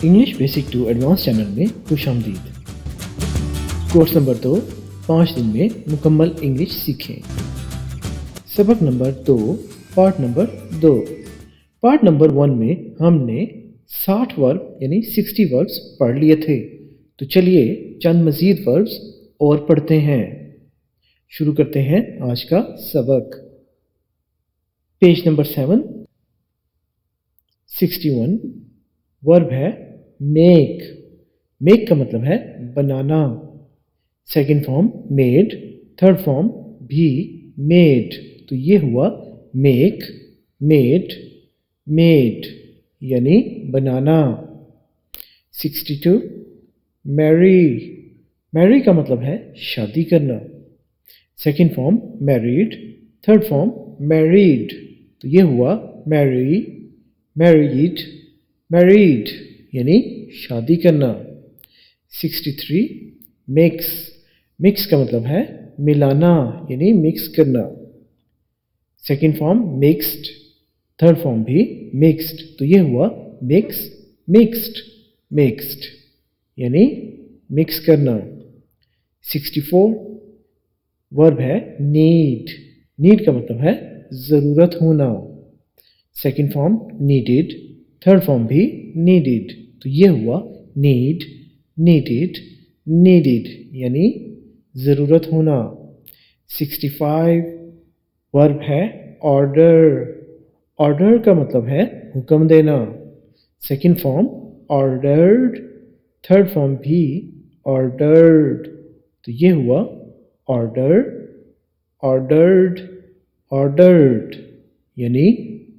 English basic to advance channel में खुश आमदीद। कोर्स नंबर 2, 5 दिन में मुकम्मल इंग्लिश सीखें। सबक number 2, part number 2। Part number 1 में हमने 60 वर्ब यानी 60 वर्ब्स पढ़ लिए थे। तो चलिए चंद मज़ीद वर्ब्स और पढ़ते हैं। शुरू करते हैं आज का सबक। पेज नंबर 7, 61 वर्ब है मेक। मेक का मतलब है बनाना। Second form made, third form भी मेड। तो ये हुआ मेक, मेड, मेड यानी बनाना। 62 मैरी। मैरी का मतलब है शादी करना। Second form married, third form married. तो ये हुआ मैरी, मैरिड, मैरिड यानी शादी करना। 63 मिक्स। मिक्स का मतलब है मिलाना यानी मिक्स करना। Second form mixed, third form भी मिक्स्ड। तो ये हुआ मिक्स, मिक्स्ड, मिक्स्ड यानी मिक्स करना। 64 वर्ब है नीड। नीड का मतलब है ज़रूरत होना। Second form needed, third form भी नीडेड। तो ये हुआ नीड, नीडेड, नीडेड यानी ज़रूरत होना। 65 वर्ब है ऑर्डर। ऑर्डर का मतलब है हुक्म देना। Second form ordered, third form भी ऑर्डर्ड। तो ये हुआ ऑर्डर, ऑर्डर्ड, ऑर्डर्ड यानी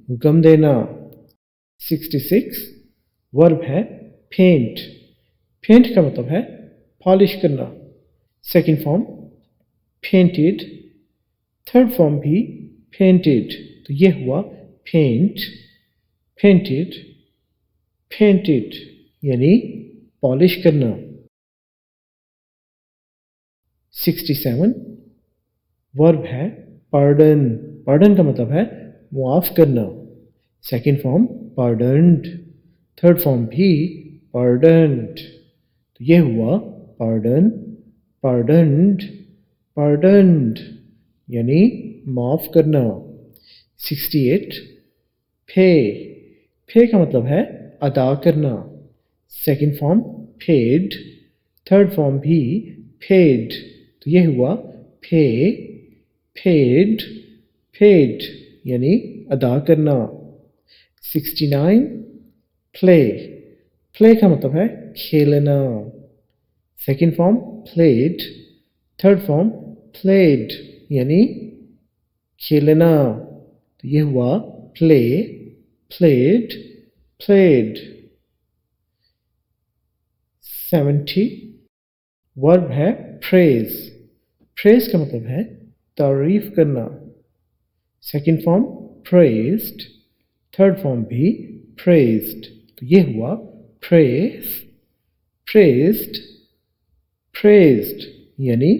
हुक्म देना। 66 वर्ब है पेंट। पेंट का मतलब है पॉलिश करना। Second form painted, third form भी पेंटेड। तो ये हुआ पेंट, पेंटेड, पेंटेड यानी पॉलिश करना। 67 वर्ब है पार्डन। पार्डन का मतलब है मुआफ़ करना। सेकंड फॉर्म पार्डन्ड, थर्ड फॉर्म भी पार्डन्ड। तो ये हुआ पार्डन, पार्डन्ड, पार्डन्ड यानी माफ़ करना। 68 पे। पे का मतलब है अदा करना। Second form paid, third form भी पेड। तो ये हुआ पे, पेड, पेड यानी अदा करना। 69 प्ले। प्ले का मतलब है खेलना। Second form played, third form played यानी खेलना। तो ये हुआ प्ले, प्लेड, प्लेड। 70 वर्ब है प्रेज। प्रेज का मतलब है तारीफ करना। Second form praised, third form भी praised। तो ये हुआ praise, praised, praised यानी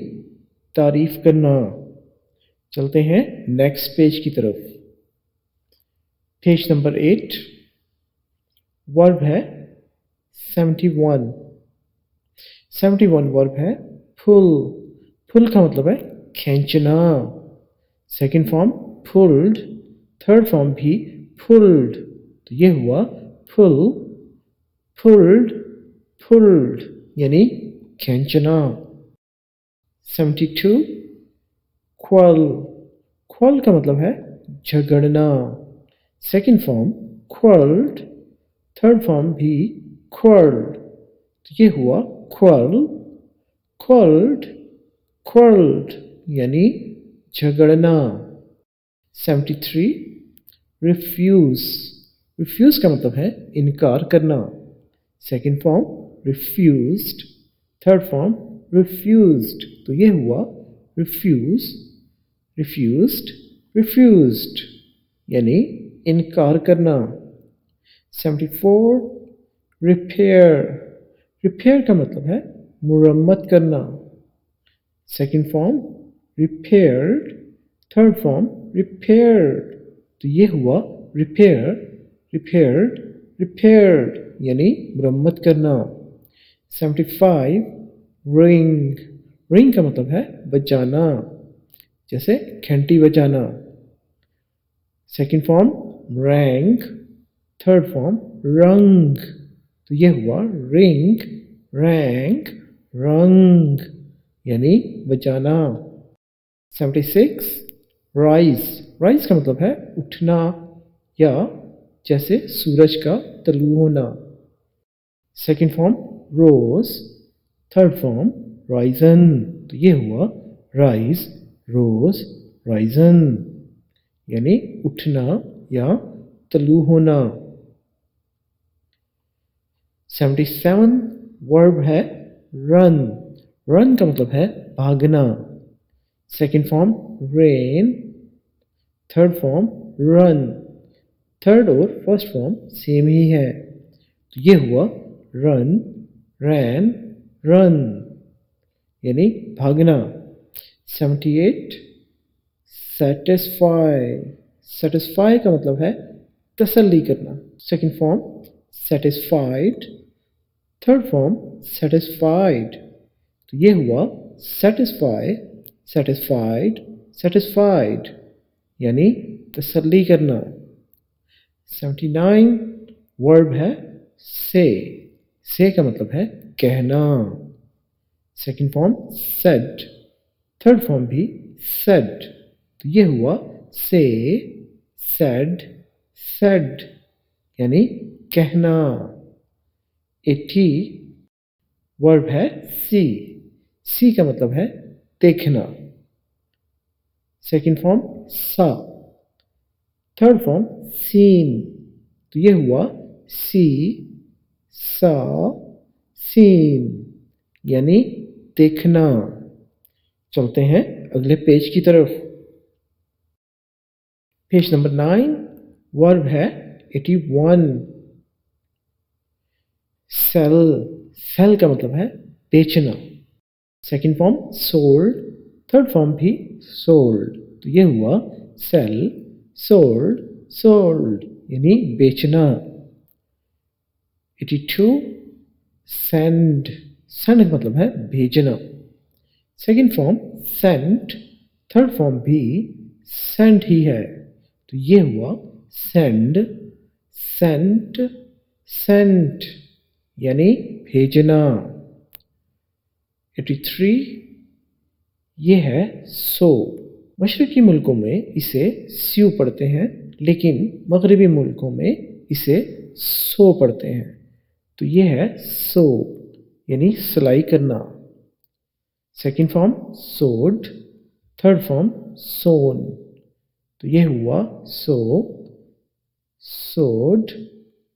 तारीफ करना। चलते हैं नेक्स्ट पेज की तरफ। पेज नंबर 8 वर्ब है 71। 71 वर्ब है पुल। पुल का मतलब है खींचना। Second form pulled, third form भी pulled। तो ये हुआ pull, pulled, pulled यानी खींचना। 72 quarrel। quarrel का मतलब है झगड़ना। Second form quarreled, third form भी quarreled। तो ये हुआ quarrel, quarreled, quarreled यानी झगड़ना। 73 रिफ्यूज़। रिफ्यूज़ का मतलब है इनकार करना। Second form refused, third form refused. तो ये हुआ रिफ्यूज़, रिफ्यूज्ड, रिफ्यूज्ड यानी इनकार करना। 74 रिपेयर। रिपेयर का मतलब है मुरम्मत करना। Second form repaired, third form repaired। तो ये हुआ repair, repaired, repaired यानी मरम्मत करना। 75 रिंग, रिंग का मतलब है बजाना, जैसे घंटी बजाना। Second form rank, third form रंग, तो ये हुआ रिंग, रैंक, रंग, यानी बजाना। 76 राइज, राइज का मतलब है उठना या जैसे सूरज का तलू होना। सेकंड फॉर्म रोज, थर्ड फॉर्म राइजन, तो ये हुआ राइज, रोज, राइजन, यानी उठना या तलू होना। 77 वर्ब है रन, रन का मतलब है भागना। Second form rain, third form run, third और फर्स्ट फॉर्म सेम ही है, तो ये हुआ रन, रैन, रन, यानी भागना। 78 सेटिस्फाई, सेटिस्फाई का मतलब है तसल्ली करना। Second form satisfied, third form satisfied, तो ये हुआ सेटिस्फाई, सेटिस्फाइड, सेटिस्फाइड, यानी तसल्ली करना। 79 वर्ब है से का मतलब है कहना। Second form said, third form भी सेड, तो ये हुआ से, सेड, सेड, यानी कहना। 80 वर्ब है सी का मतलब है देखना। सेकंड फॉर्म सा, थर्ड फॉर्म सीन, तो ये हुआ सी, सा, सीन, यानी देखना। चलते हैं अगले पेज की तरफ। पेज नंबर 9 वर्ब है 81 सेल, सेल का मतलब है बेचना। Second form sold, third form भी सोल्ड, तो ये हुआ सेल, सोल्ड, सोल्ड, यानी बेचना। 82 सेंड, सेंड का मतलब है भेजना। Second form sent, third form भी सेंट ही है, तो ये हुआ सेंड, सेंट, सेंट, यानी भेजना। 83 ये है सो, मशरकी मुल्कों में इसे स्यू पढ़ते हैं, लेकिन मगरबी मुल्कों में इसे सो पढ़ते हैं, तो ये है सो, यानी सिलाई करना। सेकंड फॉर्म सोड, थर्ड फॉर्म सोन, तो ये हुआ सो, सोड,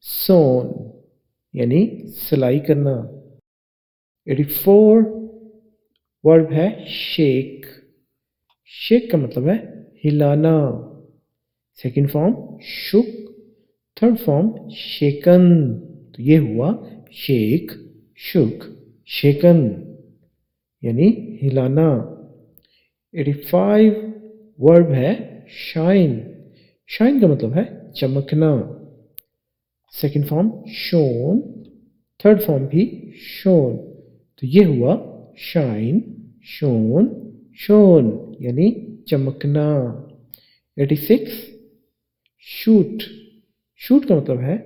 सोन, यानी सिलाई करना। 84 वर्ब है शेक, शेक का मतलब है हिलाना। सेकंड फॉर्म शुक, थर्ड फॉर्म शेकन, तो ये हुआ शेक, शुक, शेकन, यानी हिलाना। 85 वर्ब है शाइन, शाइन का मतलब है चमकना। Second form shone, third form भी शोन, तो ये हुआ शाइन, शोन, शोन, यानी चमकना। 86 शूट, शूट का मतलब है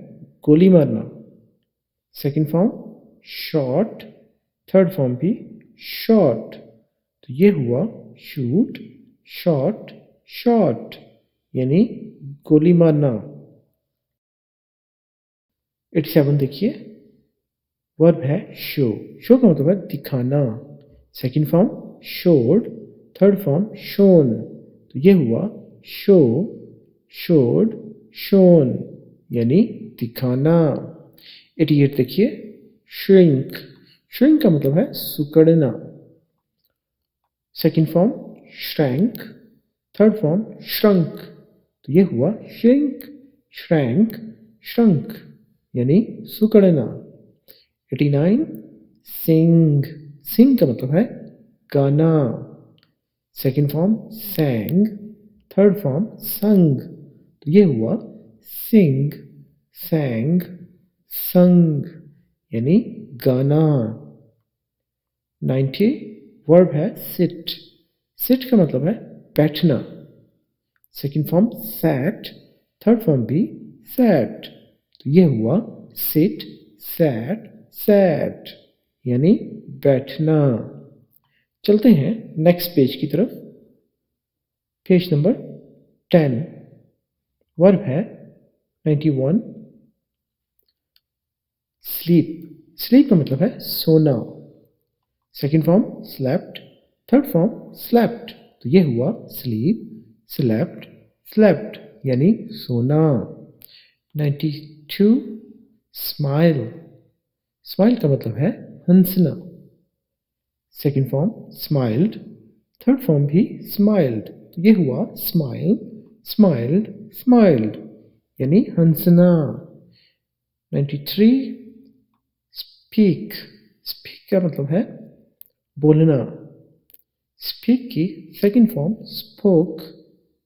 गोली मारना। Second form shot, third form भी शॉट, तो ये हुआ शूट, शॉट, शॉट, यानी गोली मारना। 87 देखिए वर्ब है शो, शो का मतलब है दिखाना। Second form showed, third form shown, तो ये हुआ शो, शोड, शोन, यानी दिखाना। 88 देखिए श्रिंक, श्रिंक का मतलब है सुकड़ना। Second form shrank, third form shrunk, तो ये हुआ श्रिंक, श्रैंक, श्रंक, यानी सुकड़ना। 89 सिंग, सिंग का मतलब है गाना। सेकंड फॉर्म सैंग, थर्ड फॉर्म संग, तो ये हुआ सिंग, सैंग, संग यानी गाना। 90 वर्ब है सिट। सिट का मतलब है बैठना। Second form sat, third form भी सैट, तो ये हुआ सिट, सैट, सैट यानी बैठना। चलते हैं नेक्स्ट पेज की तरफ। पेज नंबर 10 वर्ब है 91 स्लीप। स्लीप का मतलब है सोना। Second form slept, third form slept, तो ये हुआ स्लीप, स्लेप्ट, स्लेप्ट यानी सोना। 92 स्माइल। स्माइल का मतलब है हंसना। Second form smiled, third form भी स्माइल्ड, तो ये हुआ स्माइल, स्माइल्ड, स्माइल्ड यानी हंसना। 93 स्पीक। स्पीक का मतलब है बोलना। स्पीक की second form spoke,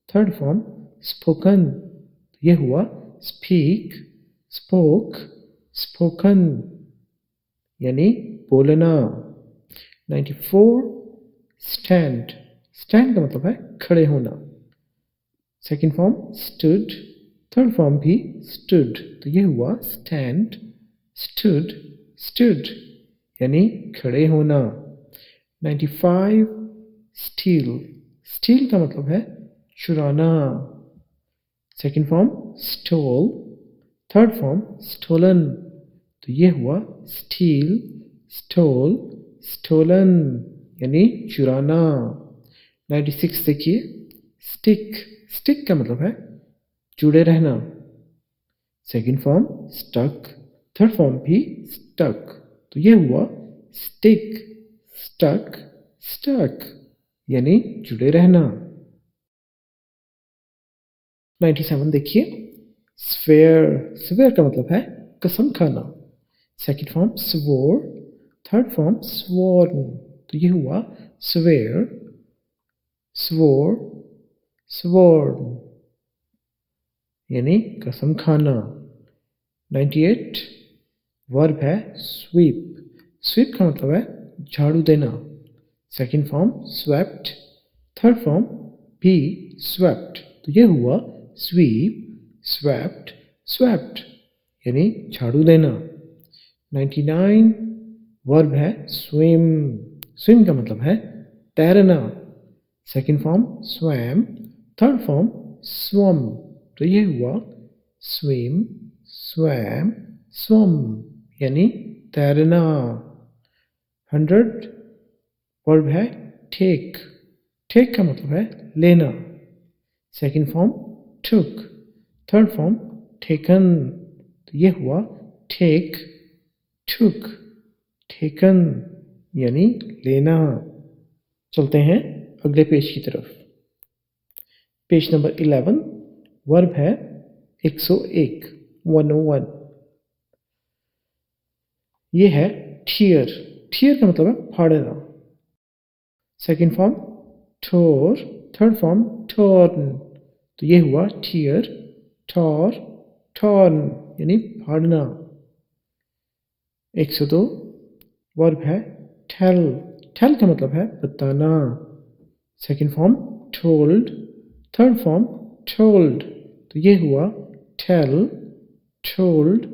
third form spoken, तो ये हुआ स्पीक, स्पोक, स्पोकन यानी बोलना। 94 स्टैंड। स्टैंड का मतलब है खड़े होना। Second form stood, third form भी स्टूड, तो ये हुआ स्टैंड, स्टूड, स्टूड यानी खड़े होना। 95 स्टील। स्टील का मतलब है चुराना। Second form stole, third form stolen, तो ये हुआ स्टील, स्टोल, स्टोलन यानी चुराना। 96 देखिए स्टिक। स्टिक का मतलब है जुड़े रहना। Second form stuck, third form भी स्टक, तो ये हुआ स्टिक, स्टक, स्टक यानी जुड़े रहना। 97 देखिए स्वेयर। स्वेयर का मतलब है कसम खाना। Second form swore, third form sworn, तो ये हुआ swear, swore, sworn यानी कसम खाना। 98 वर्ब है sweep। sweep का मतलब है झाड़ू देना। Second form swept, third form भी swept, तो ये हुआ sweep, swept, swept यानी झाड़ू देना। 99 वर्ब है swim। swim का मतलब है तैरना। Second form swam, third form swum, तो ये हुआ swim, swam, swum यानी तैरना। 100 वर्ब है take। take का मतलब है लेना। Second form took, third form taken, तो ये हुआ take, took, taken यानी लेना। चलते हैं अगले पेज की तरफ। पेज नंबर 11 वर्ब है 101 101। ये है tear। tear का मतलब है फाड़ना। Second form tore, third form torn, तो ये हुआ tear, tore, torn यानी फाड़ना। 102 वर्ब है tell। tell का मतलब है बताना। Second form told, third form told, तो ये हुआ tell, told,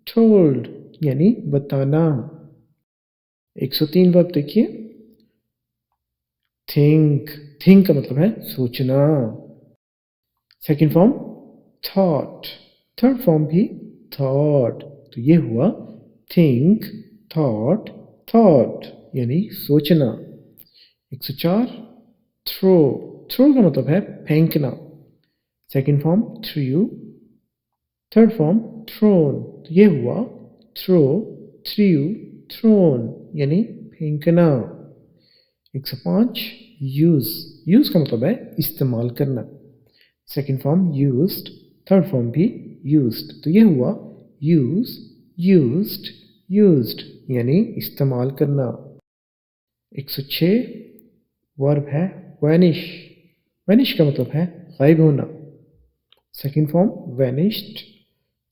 told यानी बताना। 103 वर्ब देखिए think। think का मतलब है सोचना। Second form thought, third form भी thought, तो ये हुआ think, thought, thought यानी सोचना। 104 throw। throw का मतलब है फेंकना। Second form threw, third form thrown, तो ये हुआ throw, threw, thrown यानी फेंकना। 105 यूज। यूज का मतलब है इस्तेमाल करना। Second form used, third form भी यूज्ड, तो ये हुआ यूज, यूज्ड, यूज्ड यानी इस्तेमाल करना। 106 वर्ब है वैनिश। वैनिश का मतलब है गायब होना। Second form vanished,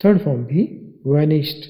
third form भी vanished,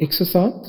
107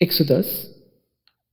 110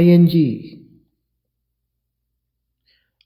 ING،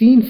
3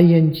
ING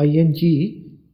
ING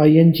ING،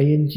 ING،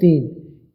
3،